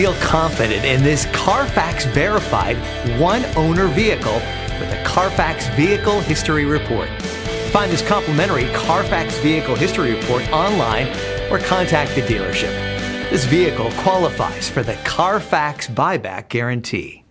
feel confident in this Carfax verified one-owner vehicle with a Carfax Vehicle History Report. Find this complimentary Carfax Vehicle History Report online or contact the dealership. This vehicle qualifies for the Carfax Buyback Guarantee.